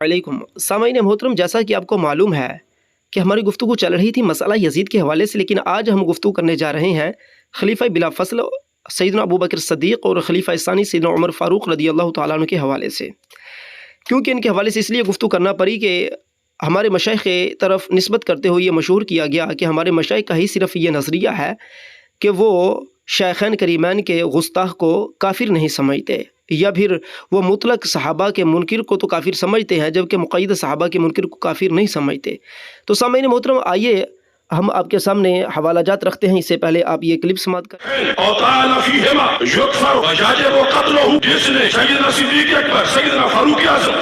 علیکم سامعین محترم، جیسا کہ آپ کو معلوم ہے کہ ہماری گفتگو چل رہی تھی مسئلہ یزید کے حوالے سے، لیکن آج ہم گفتگو کرنے جا رہے ہیں خلیفہ بلا فصل سیدنا ابو بکر صدیق اور خلیفہ ثانی سیدنا عمر فاروق رضی اللہ تعالیٰ عنہ کے حوالے سے، کیونکہ ان کے حوالے سے اس لیے گفتگو کرنا پڑی کہ ہمارے مشائخ کی طرف نسبت کرتے ہوئے یہ مشہور کیا گیا کہ ہمارے مشائخ کا ہی صرف یہ نظریہ ہے کہ وہ شیخین کریمین کے گستاخ کو کافر نہیں سمجھتے، یا پھر وہ مطلق صحابہ کے منکر کو تو کافر سمجھتے ہیں جبکہ مقید صحابہ کے منکر کو کافر نہیں سمجھتے۔ تو سامعین محترم، آئیے ہم آپ کے سامنے حوالہ جات رکھتے ہیں، اس سے پہلے آپ یہ کلپ سماعت کریں۔ اوطان فیہما یکفر ویجب قتلہ، جس نے سیدنا صدیق اکبر سیدنا فاروق اعظم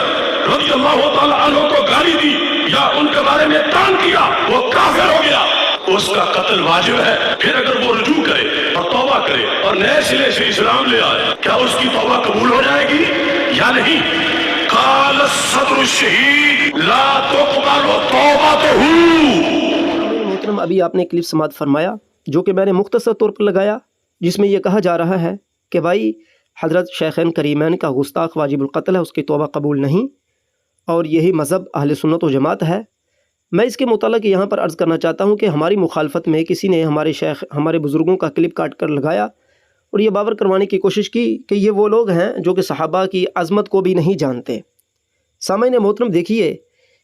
رضی اللہ تعالی عنہ کو گالی دی یا ان کے بارے میں تان کیا، وہ کافر ہو گیا، اس کا قتل واجب ہے۔ پھر اگر وہ رجوع کرے اور توبہ کرے اور نئے سرے سے اسلام لے آئے، کیا اس کی توبہ قبول ہو جائے گی یا نہیں؟ قال الصدر الشہید لا تقبل توبتہ۔ محترم، ابھی آپ نے کلپ سماعت فرمایا جو کہ میں نے مختصر طور پر لگایا، جس میں یہ کہا جا رہا ہے کہ بھائی حضرت شیخین کریمین کا گستاخ واجب القتل ہے، اس کی توبہ قبول نہیں، اور یہی مذہب اہل سنت و جماعت ہے۔ میں اس کے متعلق یہاں پر عرض کرنا چاہتا ہوں کہ ہماری مخالفت میں کسی نے ہمارے بزرگوں کا کلپ کاٹ کر لگایا اور یہ باور کروانے کی کوشش کی کہ یہ وہ لوگ ہیں جو کہ صحابہ کی عظمت کو بھی نہیں جانتے۔ سامعین محترم، دیکھیے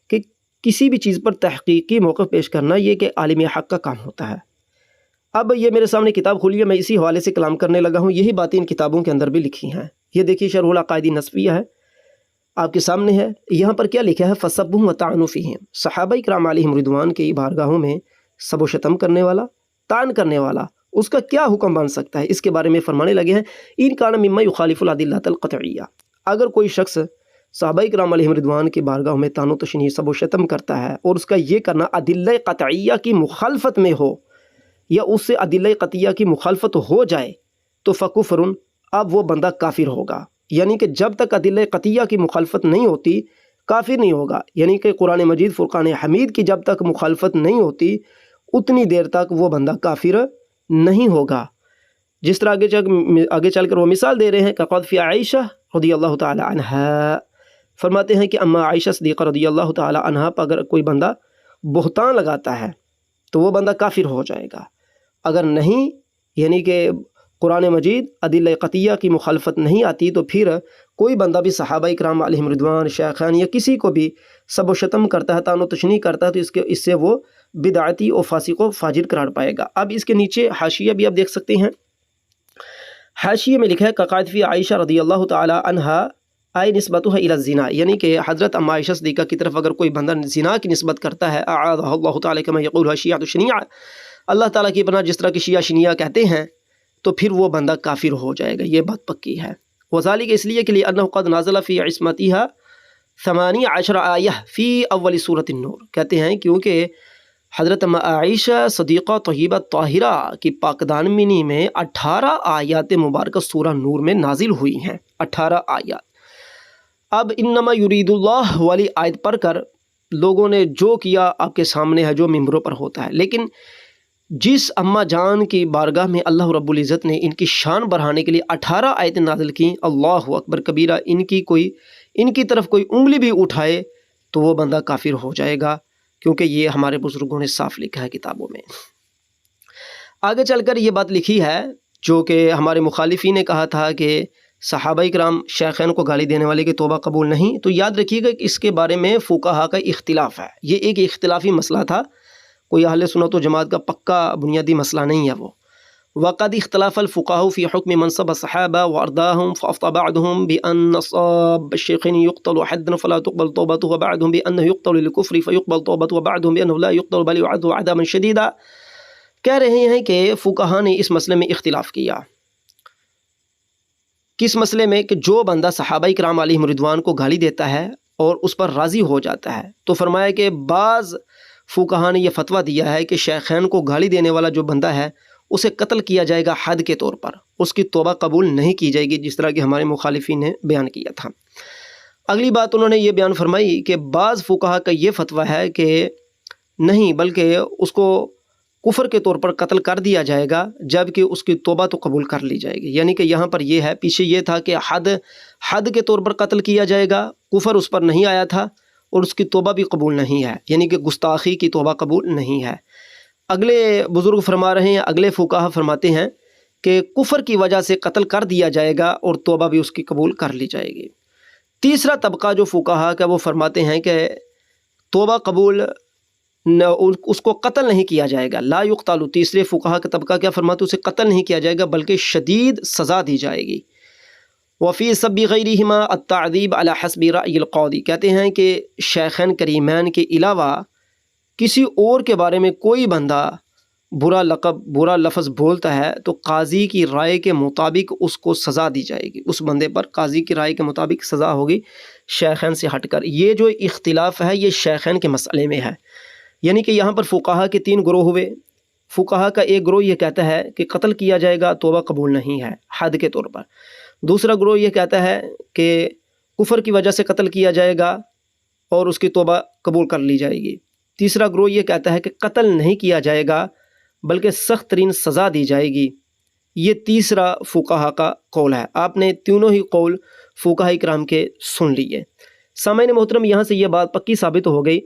کہ کسی بھی چیز پر تحقیقی موقف پیش کرنا یہ کہ عالم حق کا کام ہوتا ہے۔ اب یہ میرے سامنے کتاب کھلی ہے، میں اسی حوالے سے کلام کرنے لگا ہوں، یہی باتیں ان کتابوں کے اندر بھی لکھی ہیں۔ یہ دیکھیے شرح العقائد نسفیہ ہے، آپ کے سامنے ہے۔ یہاں پر کیا لکھا ہے؟ فَسَبُّهُمْ وَطَعْنُوا فِيهِمْ، صحابہ کرام علیہم رضوان کی بارگاہوں میں سب و شتم کرنے والا، طعن کرنے والا، اس کا کیا حکم بن سکتا ہے؟ اس کے بارے میں فرمانے لگے ہیں ان کان مما یخالف الادلۃ القطعیہ، اگر کوئی شخص صحابہ کرام علیہم رضوان کی بارگاہوں میں طعن و تشنیع سب و شتم کرتا ہے اور اس کا یہ کرنا ادلہ قطعیہ کی مخالفت میں ہو یا اس سے ادلہ قطعیہ کی مخالفت ہو جائے تو فکفر، اب وہ بندہ کافر ہوگا۔ یعنی کہ جب تک ادلہ قطعیہ کی مخالفت نہیں ہوتی کافر نہیں ہوگا، یعنی کہ قرآن مجید فرقان حمید کی جب تک مخالفت نہیں ہوتی اتنی دیر تک وہ بندہ کافر نہیں ہوگا۔ جس طرح آگے چل کر وہ مثال دے رہے ہیں کہ قد فی عائشہ رضی اللہ تعالی عنہا، فرماتے ہیں کہ اما عائشہ صدیقہ رضی اللہ تعالی عنہا پر اگر کوئی بندہ بہتان لگاتا ہے تو وہ بندہ کافر ہو جائے گا، اگر نہیں یعنی کہ قرآن مجید ادلہ قطعیہ کی مخالفت نہیں آتی تو پھر کوئی بندہ بھی صحابہ اکرام علیہم رضوان، شیخان یا کسی کو بھی سب و شتم کرتا ہے، طعن و تشنیع کرتا ہے تو اس سے وہ بدعتی و فاسق و فاجر قرار پائے گا۔ اب اس کے نیچے حاشیہ بھی آپ دیکھ سکتے ہیں، حاشیے میں لکھا ہے قاعد فی عائشہ رضی اللہ تعالی عنہا آئی نسبتها الی الزنا، یعنی کہ حضرت اما عائشہ صدیقہ کی طرف اگر کوئی بندہ زنا کی نسبت کرتا ہے، اعاذہ اللہ تعالی کما یقول الشیعہ الشنیعہ، اللہ تعالیٰ کی پناہ جس طرح کہ شیعہ شنیعہ کہتے ہیں، تو پھر وہ بندہ کافر ہو جائے گا، یہ بات پکی ہے۔ وذالک اس لیے کہ لأنہ قد نازل فی عصمتها 18 آیہ فی اول سورۃ النور، کہتے ہیں کیونکہ حضرت عائشہ صدیقہ طیبہ طاہرہ کی پاکدامنی میں 18 آیات مبارکہ سورہ نور میں نازل ہوئی ہیں، 18 آیات۔ اب انما یرید اللہ والی آیت پڑھ کر لوگوں نے جو کیا آپ کے سامنے ہے، جو ممبروں پر ہوتا ہے، لیکن جس اماں جان کی بارگاہ میں اللہ رب العزت نے ان کی شان بڑھانے کے لیے 18 آیتیں نازل کیں، اللہ اکبر کبیرہ، ان کی طرف کوئی انگلی بھی اٹھائے تو وہ بندہ کافر ہو جائے گا، کیونکہ یہ ہمارے بزرگوں نے صاف لکھا ہے کتابوں میں۔ آگے چل کر یہ بات لکھی ہے جو کہ ہمارے مخالفین نے کہا تھا کہ صحابہ کرام شیخین کو گالی دینے والے کی توبہ قبول نہیں، تو یاد رکھیے گا کہ اس کے بارے میں فقہا کا اختلاف ہے، یہ ایک اختلافی مسئلہ تھا، کوئی اہل سنت و جماعت کا پکا بنیادی مسئلہ نہیں ہے وہ۔ وقد اختلاف الفقهاء في حكم منصب الصحابة وأرضاهم، فأفتى بعضهم بأن صاب الشيخين يقتل حدا فلا تقبل توبته، وبعضهم بأنه يقتل للكفر فيقبل توبته، وبعضهم بأنه لا يقتل بل يعذب عذابا شديدا۔ کہہ رہے ہیں کہ فقہا نے اس مسئلے میں اختلاف کیا، کس مسئلے میں؟ کہ جو بندہ صحابہ کرام علیہم رضوان کو گالی دیتا ہے اور اس پر راضی ہو جاتا ہے، تو فرمایا کہ بعض فقہا نے یہ فتویٰ دیا ہے کہ شیخین کو گالی دینے والا جو بندہ ہے اسے قتل کیا جائے گا حد کے طور پر، اس کی توبہ قبول نہیں کی جائے گی، جس طرح کہ ہمارے مخالفین نے بیان کیا تھا۔ اگلی بات انہوں نے یہ بیان فرمائی کہ بعض فقہا کا یہ فتویٰ ہے کہ نہیں، بلکہ اس کو کفر کے طور پر قتل کر دیا جائے گا، جبکہ اس کی توبہ تو قبول کر لی جائے گی۔ یعنی کہ یہاں پر یہ ہے، پیچھے یہ تھا کہ حد کے طور پر قتل کیا جائے گا، کفر اس پر نہیں آیا تھا، اور اس کی توبہ بھی قبول نہیں ہے، یعنی کہ گستاخی کی توبہ قبول نہیں ہے۔ اگلے بزرگ فرما رہے ہیں، اگلے فقہا فرماتے ہیں کہ کفر کی وجہ سے قتل کر دیا جائے گا اور توبہ بھی اس کی قبول کر لی جائے گی۔ تیسرا طبقہ جو فقہا کا وہ فرماتے ہیں کہ توبہ قبول اس کو قتل نہیں کیا جائے گا، لا یقتل۔ تیسرے فقہا کا طبقہ کیا فرماتے ہیں؟ اسے قتل نہیں کیا جائے گا بلکہ شدید سزا دی جائے گی۔ وفی سب غیرہما التعذیب علی حسب رأی القاضی، کہتے ہیں کہ شیخین کریمین کے علاوہ کسی اور کے بارے میں کوئی بندہ برا لفظ بولتا ہے تو قاضی کی رائے کے مطابق اس کو سزا دی جائے گی، اس بندے پر قاضی کی رائے کے مطابق سزا ہوگی شیخین سے ہٹ کر۔ یہ جو اختلاف ہے یہ شیخین کے مسئلے میں ہے، یعنی کہ یہاں پر فقہا کے تین گروہ ہوئے۔ فقہا کا ایک گروہ یہ کہتا ہے کہ قتل کیا جائے گا، توبہ قبول نہیں ہے حد کے طور پر۔ دوسرا گروہ یہ کہتا ہے کہ کفر کی وجہ سے قتل کیا جائے گا اور اس کی توبہ قبول کر لی جائے گی۔ تیسرا گروہ یہ کہتا ہے کہ قتل نہیں کیا جائے گا بلکہ سخت ترین سزا دی جائے گی۔ یہ تیسرا فقہا کا قول ہے۔ آپ نے تینوں ہی قول فقہا اکرام کے سن لیے۔ سامعین محترم، یہاں سے یہ بات پکی ثابت ہو گئی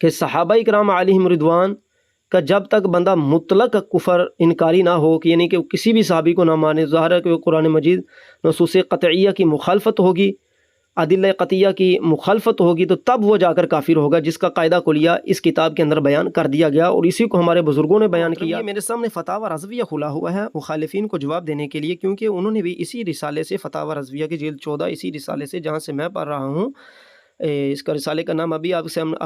کہ صحابہ اکرام علیہم رضوان کا جب تک بندہ مطلق کفر انکاری نہ ہو، کہ یعنی کہ کسی بھی صحابی کو نہ مانے، ظاہر ہے کہ قرآن مجید نصوص قطعیہ کی مخالفت ہوگی، ادلہ قطعیہ کی مخالفت ہوگی، تو تب وہ جا کر کافر ہوگا، جس کا قاعدہ کلیہ اس کتاب کے اندر بیان کر دیا گیا اور اسی کو ہمارے بزرگوں نے بیان کیا۔ میرے سامنے فتاوی رضویہ کھلا ہوا ہے مخالفین کو جواب دینے کے لیے، کیونکہ انہوں نے بھی اسی رسالے سے، فتاوی رضویہ کی جلد 14 اسی رسالے سے جہاں سے میں پڑھ رہا ہوں، اس کا رسالے کا نام ابھی آپ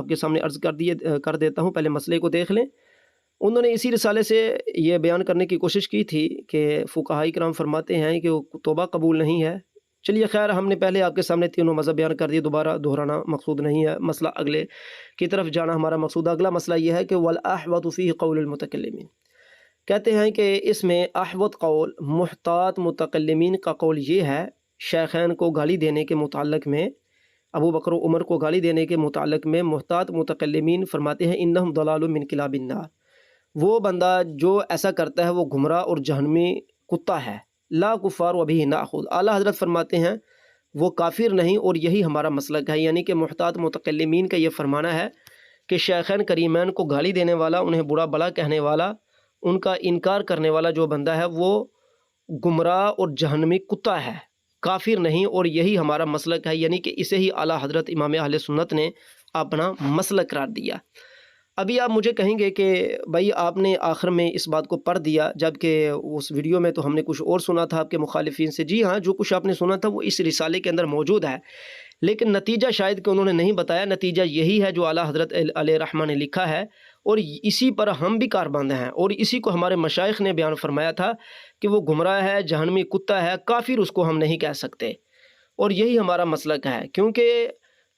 کے سامنے عرض کر دیتا ہوں، پہلے مسئلے کو دیکھ لیں۔ انہوں نے اسی رسالے سے یہ بیان کرنے کی کوشش کی تھی کہ فقہاء کرام فرماتے ہیں کہ وہ توبہ قبول نہیں ہے۔ چلیے خیر، ہم نے پہلے آپ کے سامنے تینوں مذہب بیان کر دیے، دوبارہ دہرانا مقصود نہیں ہے، مسئلہ اگلے کی طرف جانا ہمارا مقصود ہے۔ اگلا مسئلہ یہ ہے کہ وَالْأَحْوَطُ فِيهِ قَوْلُ الْمُتَكَلِّمِينَ، کہتے ہیں کہ اس میں احوط قول، محتاط متکلمین کا قول یہ ہے، شیخین کو گالی دینے کے متعلق میں، ابو بکر و عمر کو گالی دینے کے متعلق میں محتاط متکلمین فرماتے ہیں انہم ضلال من کلاب النار، وہ بندہ جو ایسا کرتا ہے وہ گمراہ اور جہنمی کتا ہے، لا کفار و بھی ناخذ، اعلیٰ حضرت فرماتے ہیں وہ کافر نہیں، اور یہی ہمارا مسلک ہے۔ یعنی کہ محتاط متکلمین کا یہ فرمانا ہے کہ شیخین کریمین کو گالی دینے والا، انہیں برا بلا کہنے والا، ان کا انکار کرنے والا جو بندہ ہے وہ گمراہ اور جہنمی کتا ہے، کافر نہیں، اور یہی ہمارا مسلک ہے، یعنی کہ اسے ہی اعلیٰ حضرت امام اہل سنت نے اپنا مسلک قرار دیا۔ ابھی آپ مجھے کہیں گے کہ بھائی آپ نے آخر میں اس بات کو پڑھ دیا، جبکہ اس ویڈیو میں تو ہم نے کچھ اور سنا تھا آپ کے مخالفین سے۔ جی ہاں، جو کچھ آپ نے سنا تھا وہ اس رسالے کے اندر موجود ہے، لیکن نتیجہ شاید کہ انہوں نے نہیں بتایا۔ نتیجہ یہی ہے جو اعلیٰ حضرت علیہ رحمہ نے لکھا ہے، اور اسی پر ہم بھی کاربند ہیں، اور اسی کو ہمارے مشائخ نے بیان فرمایا تھا کہ وہ گمراہ ہے، جہنمی کتا ہے، کافر اس کو ہم نہیں کہہ سکتے، اور یہی ہمارا مسلک ہے۔ کیونکہ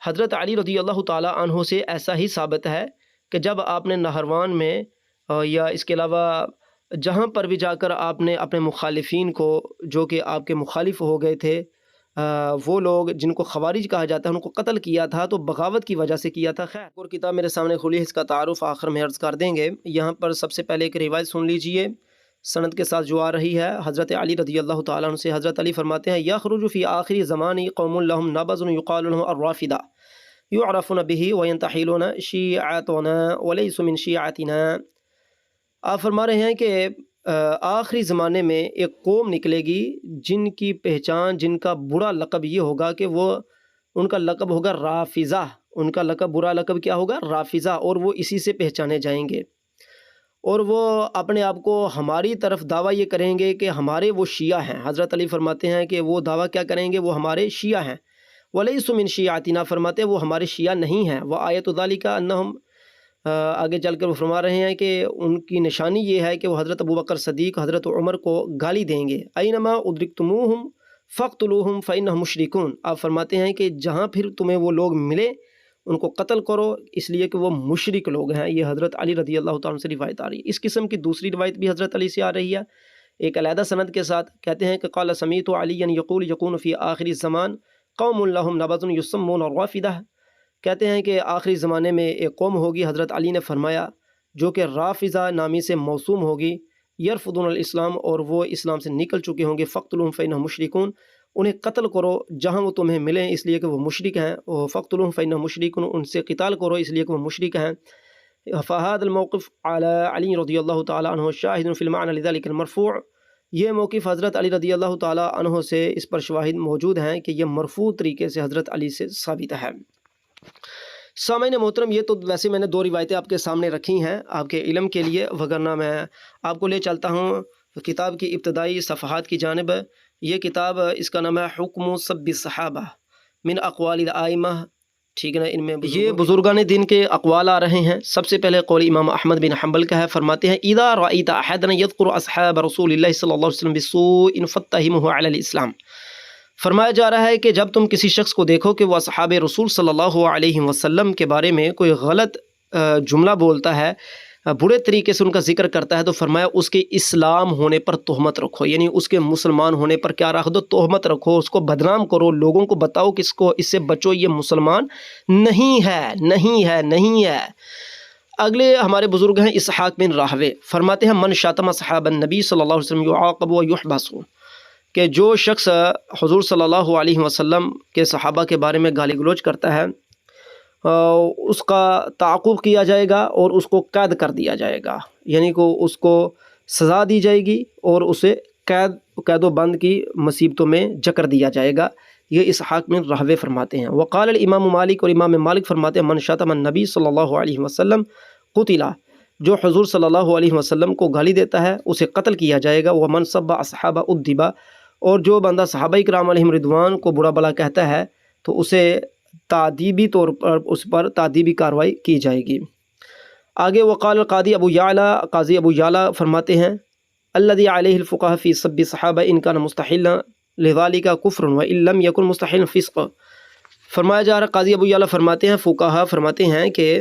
حضرت علی رضی اللہ تعالیٰ عنہ سے ایسا ہی ثابت ہے کہ جب آپ نے نہروان میں یا اس کے علاوہ جہاں پر بھی جا کر آپ نے اپنے مخالفین کو، جو کہ آپ کے مخالف ہو گئے تھے، وہ لوگ جن کو خوارج کہا جاتا ہے، ان کو قتل کیا تھا تو بغاوت کی وجہ سے کیا تھا۔ خیر، اور کتاب میرے سامنے کھلی ہے، اس کا تعارف آخر میں عرض کر دیں گے۔ یہاں پر سب سے پہلے ایک روایت سن لیجئے سند کے ساتھ جو آ رہی ہے حضرت علی رضی اللہ تعالیٰ عنہ سے۔ حضرت علی فرماتے ہیں یخرج فی آخر زمان قوم لهم نبض یقال لهم الرافضہ یعرفون به وینتحلون شیعتنا ولیس من شیعتنا۔ آپ فرما رہے ہیں کہ آخری زمانے میں ایک قوم نکلے گی جن کی پہچان، جن کا برا لقب یہ ہوگا کہ وہ، ان کا لقب ہوگا رافضہ، ان کا لقب، برا لقب کیا ہوگا؟ رافضہ، اور وہ اسی سے پہچانے جائیں گے، اور وہ اپنے آپ کو ہماری طرف دعویٰ یہ کریں گے کہ ہمارے وہ شیعہ ہیں۔ حضرت علی فرماتے ہیں کہ وہ دعویٰ کیا کریں گے؟ وہ ہمارے شیعہ ہیں۔ وَلَيْسُ مِنْ شِيعَتِنَا، فرماتے وہ ہمارے شیعہ نہیں ہیں۔ وَآیَةُ ذَلِكَ أَنَّهُمْ، آگے چل کر وہ فرما رہے ہیں کہ ان کی نشانی یہ ہے کہ وہ حضرت ابو بکر صدیق، حضرت عمر کو گالی دیں گے۔ أَيْنَمَا أُدْرِكْتُمُوهُمْ فَاقْتُلُوهُمْ فَإِنَّهُمْ مُشْرِكُونَ، آپ فرماتے ہیں کہ جہاں پھر تمہیں وہ لوگ ملے ان کو قتل کرو، اس لیے کہ وہ مشرک لوگ ہیں۔ یہ حضرت علی رضی اللہ تعالیٰ سے روایت آ رہی ہے۔ اس قسم کی دوسری روایت بھی حضرت علی سے آ رہی ہے، ایک علیحدہ سند کے ساتھ۔ کہتے ہیں کہ قال سمیعت علیا یقول یکون فی آخر الزمان قوم لهم نبض یسمون الرافضہ، کہتے ہیں کہ آخری زمانے میں ایک قوم ہوگی، حضرت علی نے فرمایا، جو کہ رافضہ نامی سے موسوم ہوگی، یرفضون الاسلام، اور وہ اسلام سے نکل چکے ہوں گے، فقتلهم فإنهم مشرکون، انہیں قتل کرو جہاں وہ تمہیں ملیں اس لیے کہ وہ مشرک ہیں، فَاقْتُلُوهُمْ فَإِنَّهُمْ مُشْرِكُونَ، ان سے قتال کرو اس لیے کہ وہ مشرک ہیں۔ فهذا الموقف على علی رضی اللہ تعالیٰ عنہ شاہد فی المعنى لذلك المرفوع، یہ موقف حضرت علی رضی اللہ تعالیٰ عنہ سے اس پر شواہد موجود ہیں کہ یہ مرفوع طریقے سے حضرت علی سے ثابت ہے۔ سامعین محترم، یہ تو ویسے میں نے دو روایتیں آپ کے سامنے رکھی ہیں آپ کے علم کے لیے، وگرنہ میں آپ کو لے چلتا ہوں کتاب کی ابتدائی صفحات کی جانب۔ یہ کتاب اس کا نام ہے حکم سب الصحابہ من اقوال الائمہ، ٹھیک ہے نا، ان میں یہ بزرگان دین کے اقوال آ رہے ہیں۔ سب سے پہلے قول امام احمد بن حنبل کا ہے، فرماتے ہیں اذا رأیت احدا یذکر اصحاب رسول اللہ صلی اللہ علیہ وسلم بسوء فاتہمہ علی الاسلام، فرمایا جا رہا ہے کہ جب تم کسی شخص کو دیکھو کہ وہ اصحاب رسول صلی اللہ علیہ وسلم کے بارے میں کوئی غلط جملہ بولتا ہے، برے طریقے سے ان کا ذکر کرتا ہے، تو فرمایا اس کے اسلام ہونے پر تہمت رکھو، یعنی اس کے مسلمان ہونے پر کیا رکھ دو، تہمت رکھو، اس کو بدنام کرو، لوگوں کو بتاؤ کہ اس سے بچو، یہ مسلمان نہیں ہے، نہیں ہے، نہیں ہے۔ اگلے ہمارے بزرگ ہیں اسحاق بن راہوے، فرماتے ہیں من شاتم اصحاب النبی صلی اللہ علیہ وسلم یعاقب و یحبس، کہ جو شخص حضور صلی اللہ علیہ وسلم کے صحابہ کے بارے میں گالی گلوچ کرتا ہے اس کا تعاقب کیا جائے گا اور اس کو قید کر دیا جائے گا، یعنی کہ اس کو سزا دی جائے گی اور اسے قید و بند کی مصیبتوں میں جکر دیا جائے گا۔ یہ اسحاق بن راہوے فرماتے ہیں۔ وقال الامام مالک، اور امام مالک فرماتے ہیں من شتم النبی صلی اللہ علیہ وسلم قتل، جو حضور صلی اللہ علیہ وسلم کو گالی دیتا ہے اسے قتل کیا جائے گا۔ ومن سب اصحاب ادب، اور جو بندہ صحابہ کرام علیہم رضوان کو برا بلا کہتا ہے تو اسے تعدیبی طور پر اس پر تعدیبی کارروائی کی جائے گی۔ آگے وقال القاضی ابو یعلا، قاضی ابو یعلا فرماتے ہیں الذی علیہ الفقہ فی سب صحابہ ان کان مستحلا لذالک کفر وان لم یکن مستحلا فسق، فرمایا جا رہا قاضی ابو یعلا فرماتے ہیں، فقہا فرماتے ہیں کہ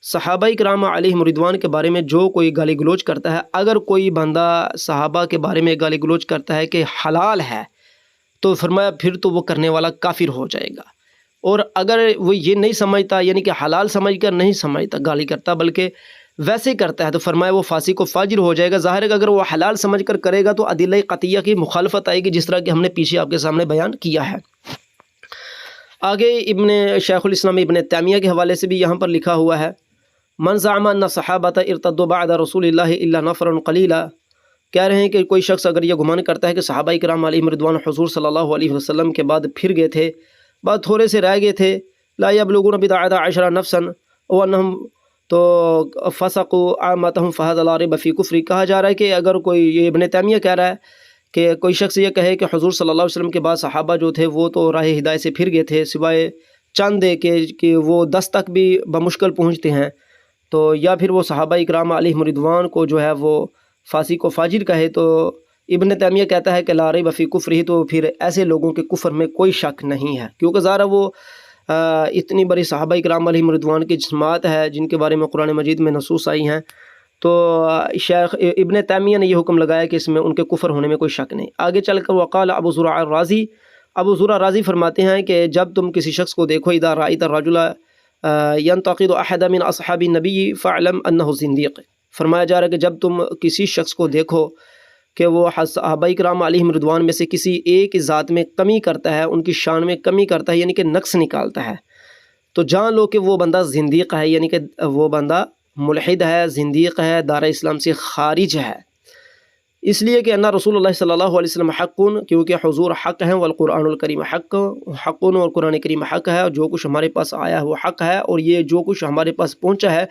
صحابہ کرام علیہم رضوان کے بارے میں جو کوئی گالی گلوچ کرتا ہے، اگر کوئی بندہ صحابہ کے بارے میں گالی گلوچ کرتا ہے کہ حلال ہے تو فرمایا پھر تو وہ کرنے والا کافر ہو جائے گا، اور اگر وہ یہ نہیں سمجھتا، یعنی کہ حلال سمجھ کر نہیں سمجھتا گالی کرتا بلکہ ویسے کرتا ہے، تو فرمایا وہ فاسق و فاجر ہو جائے گا۔ ظاہر ہے کہ اگر وہ حلال سمجھ کر کرے گا تو ادلہ قطعیہ کی مخالفت آئے گی، جس طرح کہ ہم نے پیچھے آپ کے سامنے بیان کیا ہے۔ آگے شیخ الاسلام ابن تیمیہ کے حوالے سے بھی یہاں پر لکھا ہوا ہے من زعم ان صحابۃ ارتدوا بعد رسول اللہ الا نفر قلیلا، کہہ رہے ہیں کہ کوئی شخص اگر یہ گمان کرتا ہے کہ صحابہ کرام علیہم رضوان حضور صلی اللہ علیہ وسلم کے بعد پھر گئے تھے، بعد تھوڑے سے رہ گئے تھے، لا یبلغون بضعۃ عشر نفسا وانہم تو فسقوا عامتہم فہذا لا ریب فی کفر، کہا جا رہا ہے کہ اگر کوئی، یہ ابن تیمیہ کہہ رہا ہے کہ کوئی شخص یہ کہے کہ حضور صلی اللہ علیہ وسلم کے بعد صحابہ جو تھے وہ تو راہ ہدایت سے پھر گئے تھے سوائے چند کہ وہ 10 تک بھی بمشکل پہنچتے ہیں، تو یا پھر وہ صحابہ اکرام علیہم رضوان کو جو ہے وہ فاسق و فاجر کہے، تو ابن تیمیہ کہتا ہے کہ لا ریب فی کفر ہی، تو پھر ایسے لوگوں کے کفر میں کوئی شک نہیں ہے، کیونکہ ظاہر وہ اتنی بڑی صحابہ اکرام علیہم رضوان کی جماعت ہے جن کے بارے میں قرآن مجید میں نصوص آئی ہیں، تو شیخ ابن تیمیہ نے یہ حکم لگایا کہ اس میں ان کے کفر ہونے میں کوئی شک نہیں۔ آگے چل کر وقال ابو زرع الرازی، ابو زرع رازی فرماتے ہیں کہ جب تم کسی شخص کو دیکھو اذا رأیت الرجل ينتقد احد من اصحاب النبی فاعلم انه زندیق، فرمایا جا رہا ہے کہ جب تم کسی شخص کو دیکھو کہ وہ صحابہ کرام علیہم رضوان میں سے کسی ایک ذات میں کمی کرتا ہے، ان کی شان میں کمی کرتا ہے، یعنی کہ نقص نکالتا ہے، تو جان لو کہ وہ بندہ زندیق ہے، یعنی کہ وہ بندہ ملحد ہے، زندیق ہے، دار اسلام سے خارج ہے، اس لیے کہ انا رسول اللہ صلی اللہ علیہ وسلم حق، کیونکہ حضور حق ہیں، والقرآن الکریم حق، اور قرآن کریم حق ہے، اور جو کچھ ہمارے پاس آیا ہے وہ حق ہے، اور یہ جو کچھ ہمارے پاس پہنچا ہے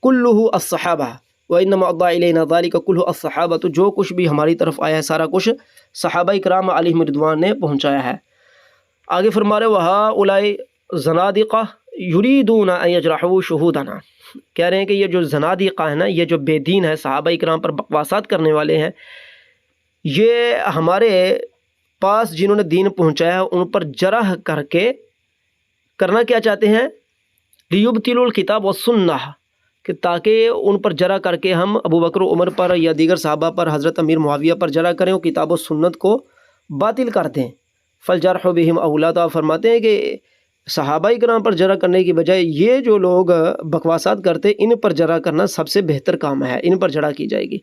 کلہ الصحابہ وانما اضاء الینا ذلک کلہ الصحابہ، تو جو کچھ بھی ہماری طرف آیا ہے سارا کچھ صحابہ کرام علیہم رضوان نے پہنچایا ہے۔ آگے فرما رہے وہؤلاء زنادقہ یریدون ان یجرحوا شہودنا، کہہ رہے ہیں کہ یہ جو زنادقہ ہے نا، یہ جو بے دین ہے، صحابہ کرام پر بکواسات کرنے والے ہیں، یہ ہمارے پاس جنہوں نے دین پہنچایا ہے ان پر جرح کر کے کرنا کیا چاہتے ہیں، لیبطلوا الکتاب والسنہ، کہ تاکہ ان پر جرح کر کے ہم ابو بکر و عمر پر یا دیگر صحابہ پر، حضرت امیر معاویہ پر جرح کریں اور کتاب و سنت کو باطل کر دیں۔ فالجرح بہم اولی، تو آپ فرماتے ہیں کہ صحابہ کرام پر جرح کرنے کی بجائے یہ جو لوگ بکواسات کرتے ان پر جرح کرنا سب سے بہتر کام ہے، ان پر جرح کی جائے گی۔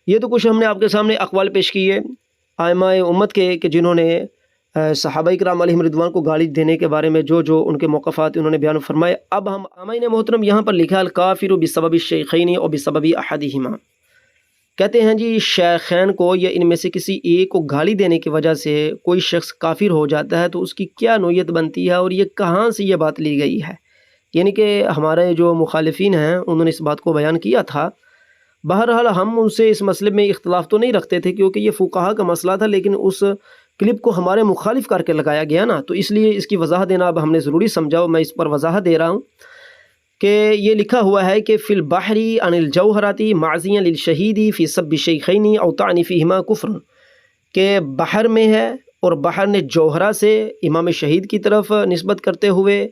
یہ تو کچھ ہم نے آپ کے سامنے اقوال پیش کیے ائمہ امت کے کہ جنہوں نے صحابہ کرام علیہم رضوان کو گالی دینے کے بارے میں جو جو ان کے موقفات انہوں نے بیان فرمائے. اب ہم سامعین محترم یہاں پر لکھا الکافر بسبب الشیخین اور بسبب احدہما. کہتے ہیں جی شیخین کو یا ان میں سے کسی ایک کو گالی دینے کی وجہ سے کوئی شخص کافر ہو جاتا ہے تو اس کی کیا نوعیت بنتی ہے اور یہ کہاں سے یہ بات لی گئی ہے. یعنی کہ ہمارے جو مخالفین ہیں انہوں نے اس بات کو بیان کیا تھا. بہرحال ہم ان سے اس مسئلے میں اختلاف تو نہیں رکھتے تھے کیونکہ یہ فقہا کا مسئلہ تھا، لیکن اس کلپ کو ہمارے مخالف کر کے لگایا گیا نا، تو اس لیے اس کی وضاحت دینا اب ہم نے ضروری سمجھا. میں اس پر وضاحت دے رہا ہوں کہ یہ لکھا ہوا ہے کہ فی البحری عن الجوہراتی معزیاں للشہیدی فی سب شیخینی او طعن فیہما کفر، کہ بحر میں ہے اور بحر نے جوہرا سے امام شہید کی طرف نسبت کرتے ہوئے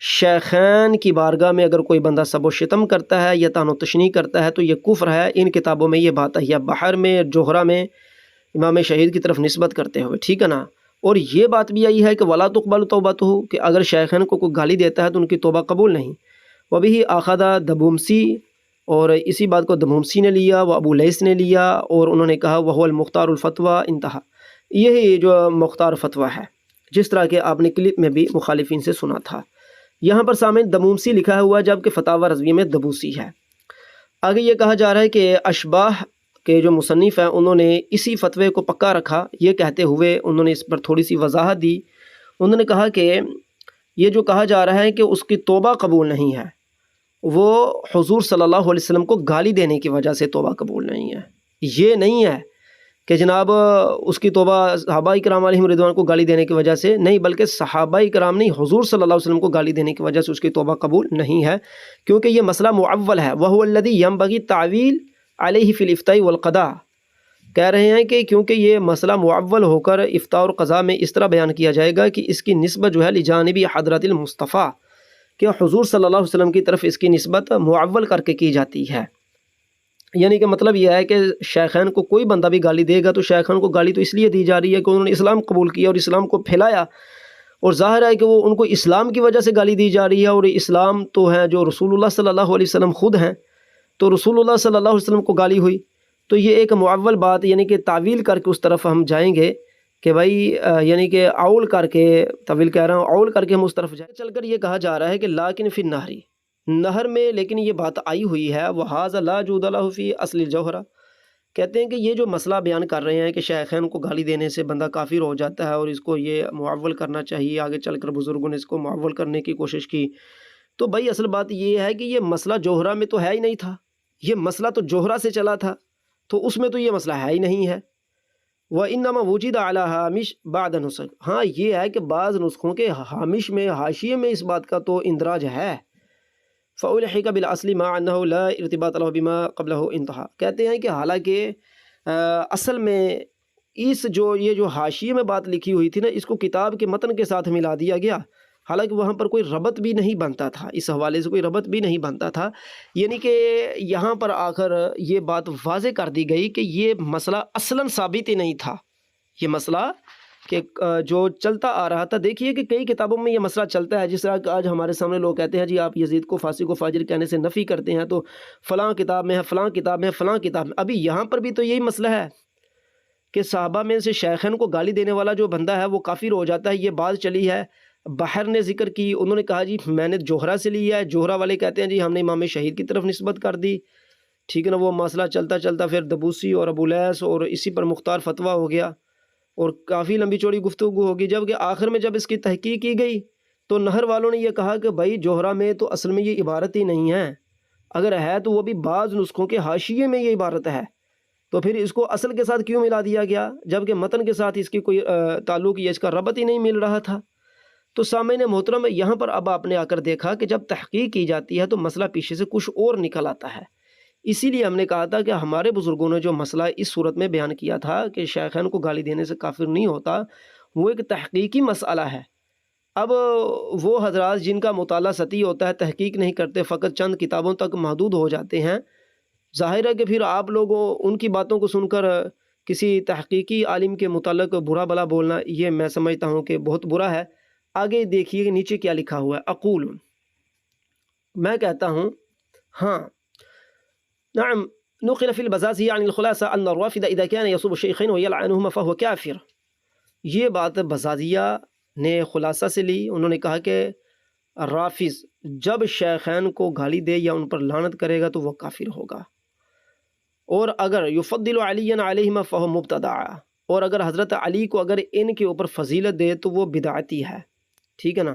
شیخین کی بارگاہ میں اگر کوئی بندہ سب و شتم کرتا ہے یا طعن و تشنیع کرتا ہے تو یہ کفر ہے. ان کتابوں میں یہ بات ہے، بحر میں جوہرا میں امام شہید کی طرف نسبت کرتے ہوئے، ٹھیک ہے نا. اور یہ بات بھی آئی ہے کہ ولا تقبل توبتہ، کہ اگر شیخین کو کوئی گالی دیتا ہے تو ان کی توبہ قبول نہیں. وبہ اخذ دبومسی، اور اسی بات کو دبومسی نے لیا، وہ ابو لیث نے لیا، اور انہوں نے کہا وہو المختار الفتویٰ انتہا. یہی جو مختار فتویٰ ہے جس طرح کہ آپ نے کلپ میں بھی مخالفین سے سنا تھا. یہاں پر سامنے دمومسی لکھا ہوا ہے جبکہ فتاوی رضویہ میں دبوسی ہے. آگے یہ کہا جا رہا ہے کہ اشباح کے جو مصنف ہیں انہوں نے اسی فتوے کو پکا رکھا، یہ کہتے ہوئے انہوں نے اس پر تھوڑی سی وضاحت دی. انہوں نے کہا کہ یہ جو کہا جا رہا ہے کہ اس کی توبہ قبول نہیں ہے، وہ حضور صلی اللہ علیہ وسلم کو گالی دینے کی وجہ سے توبہ قبول نہیں ہے. یہ نہیں ہے کہ جناب اس کی توبہ صحابہ کرام علیہم رضوان کو گالی دینے کی وجہ سے نہیں، بلکہ صحابہ کرام نہیں، حضور صلی اللہ علیہ وسلم کو گالی دینے کی وجہ سے اس کی توبہ قبول نہیں ہے، کیونکہ یہ مسئلہ معول ہے. وَهُوَ الَّذِي يَنبَغِي التَّعْوِيلُ عَلَيْهِ فِي الْإِفْتَاءِ وَالْقَضَاءِ. کہہ رہے ہیں کہ کیونکہ یہ مسئلہ معول ہو کر افتاء اور قضاء میں اس طرح بیان کیا جائے گا کہ اس کی نسبت جو ہے لجانب حضرت المصطفیٰ، کہ حضور صلی اللہ علیہ وسلم کی طرف اس کی نسبت معول کر کے کی جاتی ہے. یعنی کہ مطلب یہ ہے کہ شیخین کو کوئی بندہ بھی گالی دے گا تو شیخین کو گالی تو اس لیے دی جا رہی ہے کہ انہوں نے اسلام قبول کیا اور اسلام کو پھیلایا، اور ظاہر ہے کہ وہ ان کو اسلام کی وجہ سے گالی دی جا رہی ہے. اور اسلام تو ہے جو رسول اللہ صلی اللہ علیہ وسلم خود ہیں، تو رسول اللہ صلی اللہ علیہ وسلم کو گالی ہوئی تو یہ ایک معول بات، یعنی کہ تعویل کر کے اس طرف ہم جائیں گے کہ بھائی یعنی کہ اول کر کے، طویل کہہ رہا ہوں، اول کر کے ہم اس طرف جائیں. چل کر یہ کہا جا رہا ہے کہ لیکن فی النہری، نہر میں لیکن یہ بات آئی ہوئی ہے، وَهَذَا لَا جُودَ لَهُ فِي أَصْلِ الْجَوْهَرَةِ. کہتے ہیں کہ یہ جو مسئلہ بیان کر رہے ہیں کہ شیخین کو گالی دینے سے بندہ کافر ہو جاتا ہے اور اس کو یہ معول کرنا چاہیے، آگے چل کر بزرگوں نے اس کو معول کرنے کی کوشش کی، تو بھائی اصل بات یہ ہے کہ یہ مسئلہ جوہرہ میں تو ہے ہی نہیں تھا. یہ مسئلہ تو جوہرہ سے چلا تھا، تو اس میں تو یہ مسئلہ ہے ہی نہیں ہے. وَإِنَّمَا وُجِدَ عَلَى هَامِشٍ بَعْدَ نُسَخٍ. ہاں یہ ہے کہ بعض نسخوں کے ہامش میں، حاشیے میں اس بات کا تو اندراج ہے. فَأُلْحِقَ بِالْأَصْلِ مَعَ أَنَّهُ لَا ارْتِبَاطَ لَهُ بِمَا قَبْلَهُ انتہا. کہتے ہیں کہ حالانکہ اصل میں اس یہ جو حاشیے میں بات لکھی ہوئی تھی نا، اس کو کتاب کے متن کے ساتھ ملا دیا گیا، حالانکہ وہاں پر کوئی ربط بھی نہیں بنتا تھا، اس حوالے سے کوئی ربط بھی نہیں بنتا تھا. یعنی کہ یہاں پر آ کر یہ بات واضح کر دی گئی کہ یہ مسئلہ اصلاً ثابت ہی نہیں تھا. یہ مسئلہ کہ جو چلتا آ رہا تھا، دیکھیے کہ کئی کتابوں میں یہ مسئلہ چلتا ہے، جس طرح کہ آج ہمارے سامنے لوگ کہتے ہیں جی آپ یزید کو فاسق و فاجر کہنے سے نفی کرتے ہیں، تو فلاں کتاب میں ہے، فلاں کتاب میں ہے، فلاں کتاب میں. ابھی یہاں پر بھی تو یہی مسئلہ ہے کہ صحابہ میں سے شیخین کو گالی دینے والا جو بندہ ہے وہ کافر ہو جاتا ہے. یہ بات چلی ہے، بحر نے ذکر کی، انہوں نے کہا جی میں نے جوہرہ سے لیا ہے، جوہرہ والے کہتے ہیں جی ہم نے امام شہید کی طرف نسبت کر دی، ٹھیک ہے نا. وہ مسئلہ چلتا چلتا پھر دبوسی اور ابو لیث اور اسی پر مختار فتویٰ ہو گیا اور کافی لمبی چوڑی گفتگو ہوگی. جبکہ آخر میں جب اس کی تحقیق کی گئی تو نہر والوں نے یہ کہا کہ بھائی جوہرہ میں تو اصل میں یہ عبارت ہی نہیں ہے، اگر ہے تو وہ بھی بعض نسخوں کے حاشیے میں یہ عبارت ہے، تو پھر اس کو اصل کے ساتھ کیوں ملا دیا گیا جبکہ متن کے ساتھ اس کی کوئی تعلق یا اس کا ربط ہی نہیں مل رہا تھا. تو سامعین محترم یہاں پر اب آپ نے آ کر دیکھا کہ جب تحقیق کی جاتی ہے تو مسئلہ پیچھے سے کچھ اور نکل آتا ہے. اسی لیے ہم نے کہا تھا کہ ہمارے بزرگوں نے جو مسئلہ اس صورت میں بیان کیا تھا کہ شیخین کو گالی دینے سے کافر نہیں ہوتا، وہ ایک تحقیقی مسئلہ ہے. اب وہ حضرات جن کا مطالعہ سطحی ہوتا ہے، تحقیق نہیں کرتے، فقط چند کتابوں تک محدود ہو جاتے ہیں، ظاہر ہے کہ پھر آپ لوگوں ان کی باتوں کو سن کر کسی تحقیقی عالم کے متعلق برا بلا بولنا، یہ میں سمجھتا ہوں کہ بہت برا ہے. آگے دیکھیے کہ نیچے کیا لکھا ہوا ہے. اقول، میں کہتا ہوں، ہاں نعم نقل في البزازي عن الخلاصة أن الرافض إذا كان يصب الشيخين ويلعنهما فهو كافر. یہ بات بزازیہ نے خلاصہ سے لی. انہوں نے کہا کہ رافض جب شیخین کو گالی دے یا ان پر لعنت کرے گا تو وہ کافر ہوگا، اور اگر یفضل علی علیہما فہو مبتدع، اور اگر حضرت علی کو اگر ان کے اوپر فضیلت دے تو وہ بدعتی ہے. ٹھیک ہے نا.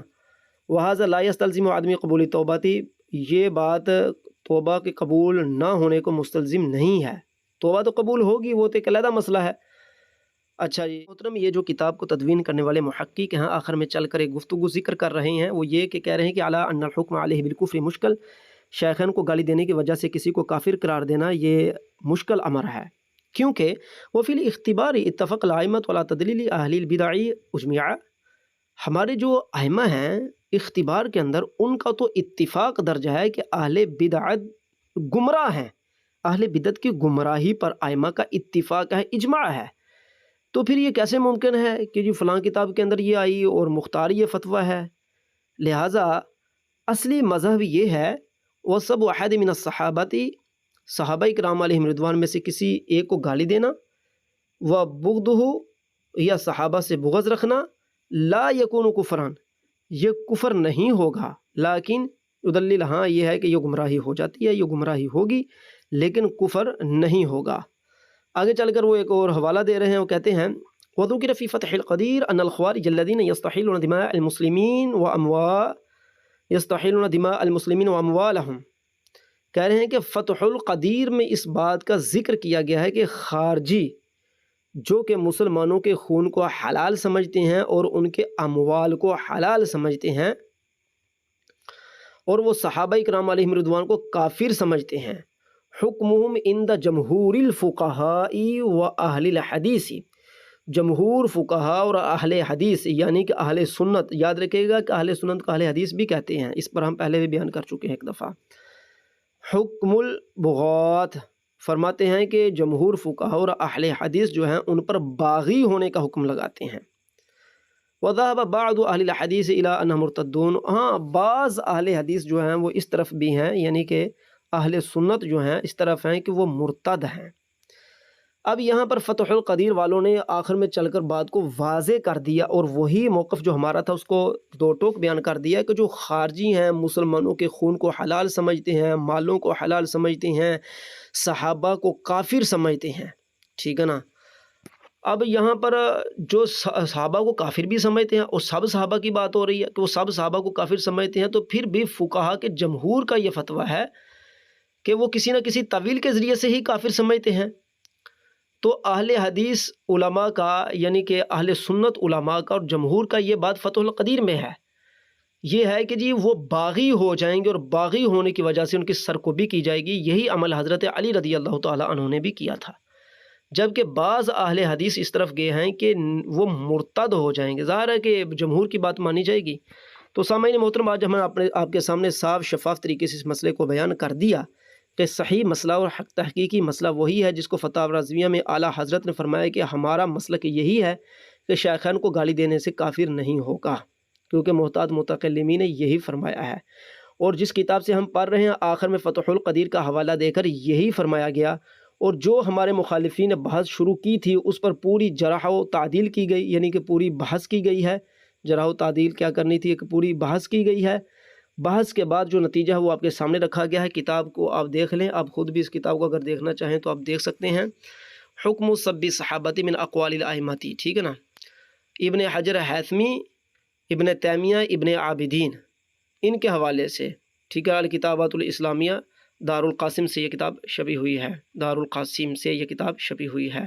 وہذا لا یستلزم عدم قبول توباتی، یہ بات توبہ کے قبول نہ ہونے کو مستلزم نہیں ہے. توبہ تو قبول ہوگی، وہ تو ایک علیحدہ مسئلہ ہے. اچھا جی محترم، یہ جو کتاب کو تدوین کرنے والے محقق ہیں آخر میں چل کر ایک گفتگو ذکر کر رہے ہیں، وہ یہ کہ کہہ رہے ہیں کہ علی ان الحکم علیہ بالکفر مشکل، شیخین کو گالی دینے کی وجہ سے کسی کو کافر قرار دینا یہ مشکل امر ہے، کیونکہ وہ فی الاختبار اتفق الائمۃ ولا تدلیل اہل البدع اجمعا. ہمارے جو ائمہ ہیں اختبار کے اندر ان کا تو اتفاق درج ہے کہ اہل بدعت گمراہ ہیں، اہل بدعت کی گمراہی پر ائمہ کا اتفاق ہے، اجماع ہے. تو پھر یہ کیسے ممکن ہے کہ جی فلاں کتاب کے اندر یہ آئی اور مختار یہ فتویٰ ہے؟ لہٰذا اصلی مذہب یہ ہے وَسَبُّ أَحَدٍ مِّنَ الصَّحَابَةِ، صحابہ کرام علیہم رضوان میں سے کسی ایک کو گالی دینا، وَبُغْضُهُ، یا صحابہ سے بغض رکھنا، لا یکون کفران، یہ کفر نہیں ہوگا، لیکن یدلل، ہاں یہ ہے کہ یہ گمراہی ہو جاتی ہے، یہ گمراہی ہوگی لیکن کفر نہیں ہوگا. آگے چل کر وہ ایک اور حوالہ دے رہے ہیں، وہ کہتے ہیں وذکر فی فتح القدیر ان الخوارج الذین یستحلون دماء المسلمین واموالہم، کہہ رہے ہیں کہ فتح القدیر میں اس بات کا ذکر کیا گیا ہے کہ خارجی جو کہ مسلمانوں کے خون کو حلال سمجھتے ہیں اور ان کے اموال کو حلال سمجھتے ہیں، اور وہ صحابہ کرام علیہم رضوان کو کافر سمجھتے ہیں، حکمہم عند جمہور الفقہاء و اہل الحدیث، جمہور فقہاء اور اہل حدیث یعنی کہ اہل سنت، یاد رکھیے گا کہ اہل سنت کو اہل حدیث بھی کہتے ہیں، اس پر ہم پہلے بھی بیان کر چکے ہیں ایک دفعہ. حکم البغاة، فرماتے ہیں کہ جمہور فقہاء اور اہل حدیث جو ہیں ان پر باغی ہونے کا حکم لگاتے ہیں. وذهب بعض اہل الحدیث الی انہم مرتدون، ہاں بعض اہل حدیث جو ہیں وہ اس طرف بھی ہیں، یعنی کہ اہل سنت جو ہیں اس طرف ہیں کہ وہ مرتد ہیں. اب یہاں پر فتح القدیر والوں نے آخر میں چل کر بات کو واضح کر دیا، اور وہی موقف جو ہمارا تھا اس کو دو ٹوک بیان کر دیا کہ جو خارجی ہیں مسلمانوں کے خون کو حلال سمجھتے ہیں، مالوں کو حلال سمجھتے ہیں، صحابہ کو کافر سمجھتے ہیں. ٹھیک ہے نا. اب یہاں پر جو صحابہ کو کافر بھی سمجھتے ہیں اور سب صحابہ کی بات ہو رہی ہے کہ وہ سب صحابہ کو کافر سمجھتے ہیں، تو پھر بھی فقہا کے جمہور کا یہ فتویٰ ہے کہ وہ کسی نہ کسی تعویل کے ذریعے سے ہی کافر سمجھتے ہیں. تو اہل حدیث علماء کا یعنی کہ اہل سنت علماء کا اور جمہور کا یہ بات فتح القدیر میں ہے، یہ ہے کہ جی وہ باغی ہو جائیں گے اور باغی ہونے کی وجہ سے ان کی سرکوبی کی جائے گی. یہی عمل حضرت علی رضی اللہ تعالیٰ عنہ نے بھی کیا تھا، جبکہ بعض اہل حدیث اس طرف گئے ہیں کہ وہ مرتد ہو جائیں گے. ظاہر ہے کہ جمہور کی بات مانی جائے گی. تو سامعین محترم، آج ہم نے آپ کے سامنے صاف شفاف طریقے سے اس مسئلے کو بیان کر دیا کہ صحیح مسئلہ اور حق تحقیقی مسئلہ وہی ہے جس کو فتاوی رضویہ میں اعلیٰ حضرت نے فرمایا کہ ہمارا مسلک یہی ہے کہ شیخین کو گالی دینے سے کافر نہیں ہوگا، کیونکہ محتاط متکلمین نے یہی فرمایا ہے. اور جس کتاب سے ہم پڑھ رہے ہیں آخر میں فتح القدیر کا حوالہ دے کر یہی فرمایا گیا، اور جو ہمارے مخالفین نے بحث شروع کی تھی اس پر پوری جرح و تعدیل کی گئی، یعنی کہ پوری بحث کی گئی ہے. جرح و تعدیل کیا کرنی تھی، ایک پوری بحث کی گئی ہے. بحث کے بعد جو نتیجہ ہے وہ آپ کے سامنے رکھا گیا ہے. کتاب کو آپ دیکھ لیں، آپ خود بھی اس کتاب کو اگر دیکھنا چاہیں تو آپ دیکھ سکتے ہیں. حکم سب صحابتی من اقوال الائمتی، ٹھیک ہے نا. ابن حجر حیثمی، ابن تیمیہ، ابن عابدین، ان کے حوالے سے، ٹھیک ہے. الکتابات الاسلامیہ، دار القاسم سے یہ کتاب شبیہ ہوئی ہے، دار القاسم سے یہ کتاب شبیہ ہوئی ہے.